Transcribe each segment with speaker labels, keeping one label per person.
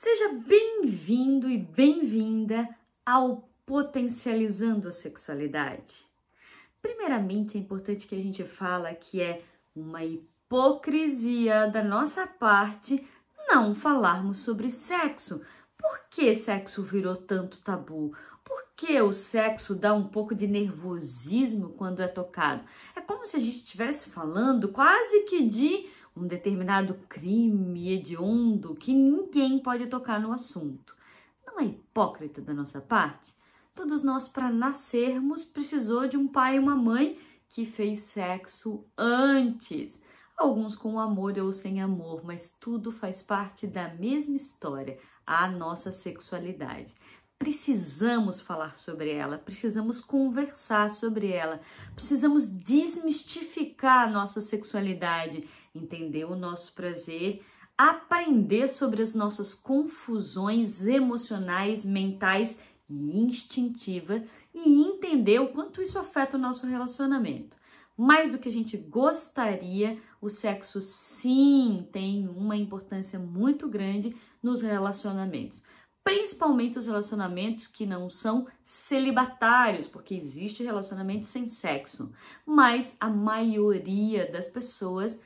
Speaker 1: Seja bem-vindo e bem-vinda ao Potencializando a Sexualidade. Primeiramente, é importante que a gente fale que é uma hipocrisia da nossa parte não falarmos sobre sexo. Por que sexo virou tanto tabu? Por que o sexo dá um pouco de nervosismo quando é tocado? É como se a gente estivesse falando quase que de um determinado crime hediondo que ninguém pode tocar no assunto. Não é hipócrita da nossa parte? Todos nós, para nascermos, precisou de um pai e uma mãe que fez sexo antes. Alguns com amor ou sem amor, mas tudo faz parte da mesma história, a nossa sexualidade. Precisamos falar sobre ela, precisamos conversar sobre ela, precisamos desmistificar a nossa sexualidade, entender o nosso prazer, aprender sobre as nossas confusões emocionais, mentais e instintivas e entender o quanto isso afeta o nosso relacionamento. Mais do que a gente gostaria, o sexo sim tem uma importância muito grande nos relacionamentos. Principalmente os relacionamentos que não são celibatários, porque existe relacionamento sem sexo, mas a maioria das pessoas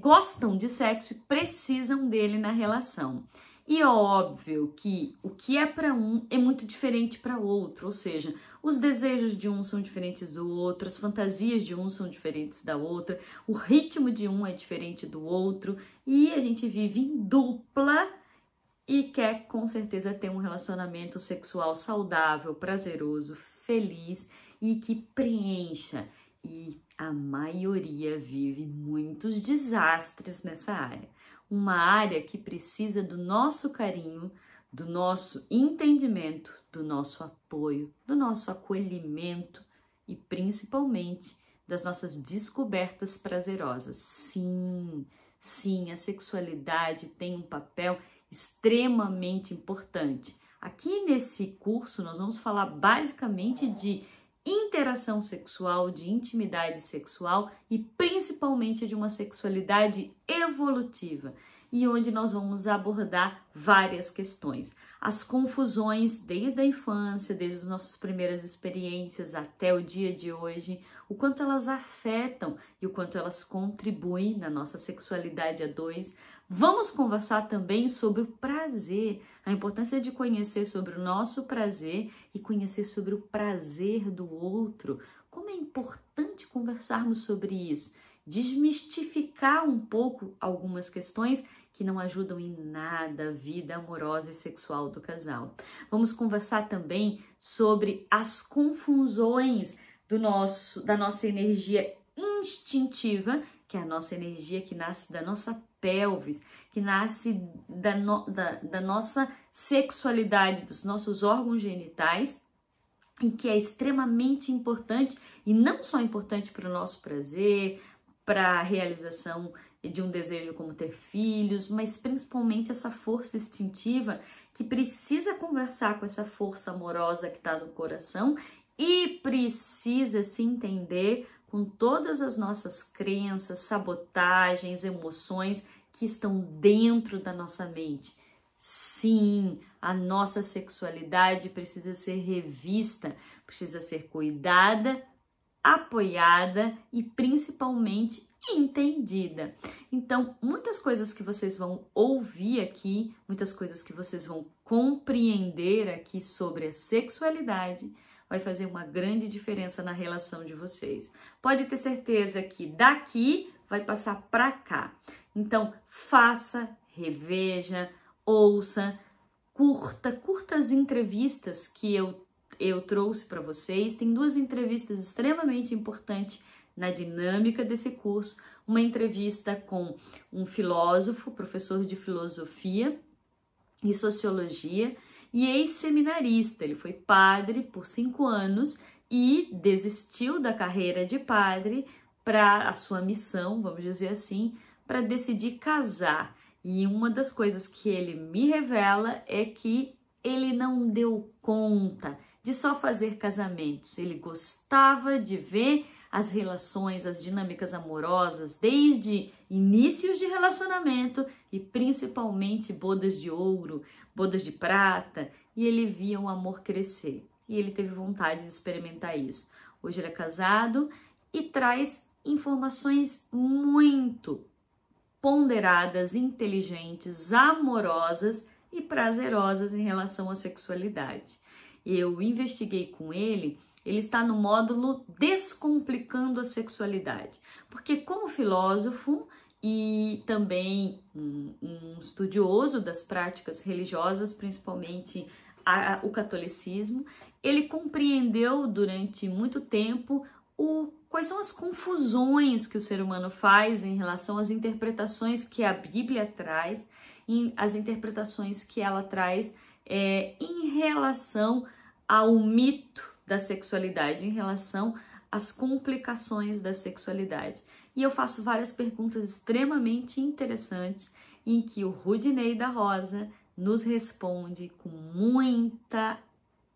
Speaker 1: gostam de sexo e precisam dele na relação. E é óbvio que o que é para um é muito diferente para outro, ou seja, os desejos de um são diferentes do outro, as fantasias de um são diferentes da outra, o ritmo de um é diferente do outro e a gente vive em dupla e quer com certeza ter um relacionamento sexual saudável, prazeroso, feliz e que preencha. E a maioria vive muitos desastres nessa área. Uma área que precisa do nosso carinho, do nosso entendimento, do nosso apoio, do nosso acolhimento e principalmente das nossas descobertas prazerosas. Sim, a sexualidade tem um papel extremamente importante. Aqui nesse curso nós vamos falar basicamente de interação sexual, de intimidade sexual e principalmente de uma sexualidade evolutiva e onde nós vamos abordar várias questões. As confusões desde a infância, desde as nossas primeiras experiências até o dia de hoje, o quanto elas afetam e o quanto elas contribuem na nossa sexualidade a dois. Vamos conversar também sobre o prazer, a importância de conhecer sobre o nosso prazer e conhecer sobre o prazer do outro. Como é importante conversarmos sobre isso, desmistificar um pouco algumas questões que não ajudam em nada a vida amorosa e sexual do casal. Vamos conversar também sobre as confusões da nossa energia instintiva, que é a nossa energia que nasce da nossa pelvis, que nasce da nossa sexualidade, dos nossos órgãos genitais, e que é extremamente importante, e não só importante para o nosso prazer, para a realização de um desejo como ter filhos, mas principalmente essa força instintiva que precisa conversar com essa força amorosa que está no coração e precisa se entender com todas as nossas crenças, sabotagens, emoções que estão dentro da nossa mente. Sim, a nossa sexualidade precisa ser revista, precisa ser cuidada, apoiada e principalmente entendida. Então, muitas coisas que vocês vão ouvir aqui, muitas coisas que vocês vão compreender aqui sobre a sexualidade, vai fazer uma grande diferença na relação de vocês. Pode ter certeza que daqui vai passar para cá. Então, faça, reveja, ouça, curta as entrevistas que eu trouxe para vocês. Tem duas entrevistas extremamente importantes na dinâmica desse curso. Uma entrevista com um filósofo, professor de filosofia e sociologia e ex-seminarista. Ele foi padre por 5 anos e desistiu da carreira de padre para a sua missão, vamos dizer assim, para decidir casar. E uma das coisas que ele me revela é que ele não deu conta de só fazer casamentos. Ele gostava de ver as relações, as dinâmicas amorosas, desde inícios de relacionamento e principalmente bodas de ouro, bodas de prata, e ele via o amor crescer. E ele teve vontade de experimentar isso. Hoje ele é casado e traz informações muito ponderadas, inteligentes, amorosas e prazerosas em relação à sexualidade. Eu investiguei com ele está no módulo Descomplicando a Sexualidade, porque como filósofo e também um estudioso das práticas religiosas, principalmente o catolicismo, ele compreendeu durante muito tempo quais são as confusões que o ser humano faz em relação às interpretações que a Bíblia traz, as interpretações que ela traz em relação ao mito da sexualidade, em relação às complicações da sexualidade. E eu faço várias perguntas extremamente interessantes em que o Rudinei da Rosa nos responde com muita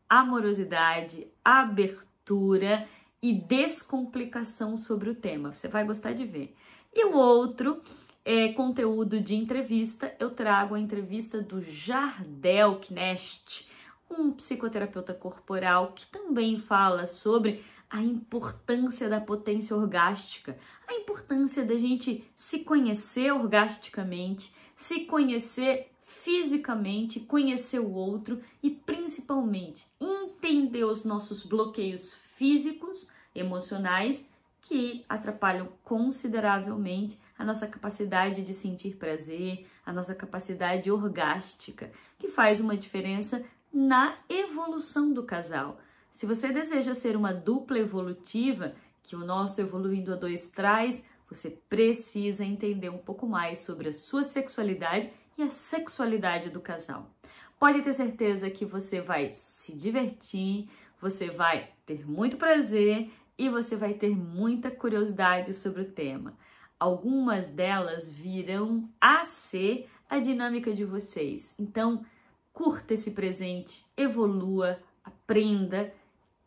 Speaker 1: amorosidade, abertura e descomplicação sobre o tema. Você vai gostar de ver. E o outro conteúdo de entrevista, eu trago a entrevista do Jardel Knest, um psicoterapeuta corporal que também fala sobre a importância da potência orgástica, a importância da gente se conhecer orgasticamente, se conhecer fisicamente, conhecer o outro e principalmente entender os nossos bloqueios físicos, emocionais, que atrapalham consideravelmente a nossa capacidade de sentir prazer, a nossa capacidade orgástica, que faz uma diferença na evolução do casal. Se você deseja ser uma dupla evolutiva, que o nosso Evoluindo a Dois traz, você precisa entender um pouco mais sobre a sua sexualidade e a sexualidade do casal. Pode ter certeza que você vai se divertir, você vai ter muito prazer e você vai ter muita curiosidade sobre o tema. Algumas delas virão a ser a dinâmica de vocês. Então, curta esse presente, evolua, aprenda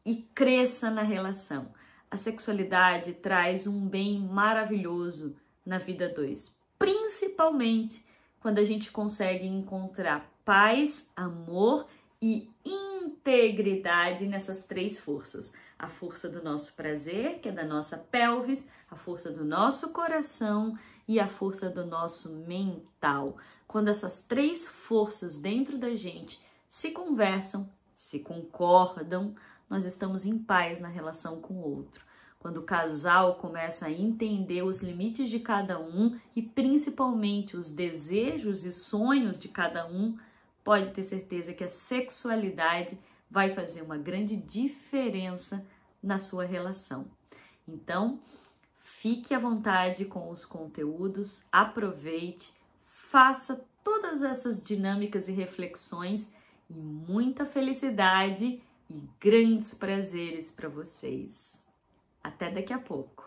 Speaker 1: e cresça na relação. A sexualidade traz um bem maravilhoso na vida dois, principalmente quando a gente consegue encontrar paz, amor e integridade nessas três forças. A força do nosso prazer, que é da nossa pelvis, a força do nosso coração e a força do nosso mental. Quando essas três forças dentro da gente se conversam, se concordam, nós estamos em paz na relação com o outro. Quando o casal começa a entender os limites de cada um e principalmente os desejos e sonhos de cada um, pode ter certeza que a sexualidade vai fazer uma grande diferença na sua relação. Então, fique à vontade com os conteúdos, aproveite, faça todas essas dinâmicas e reflexões e muita felicidade e grandes prazeres para vocês. Até daqui a pouco.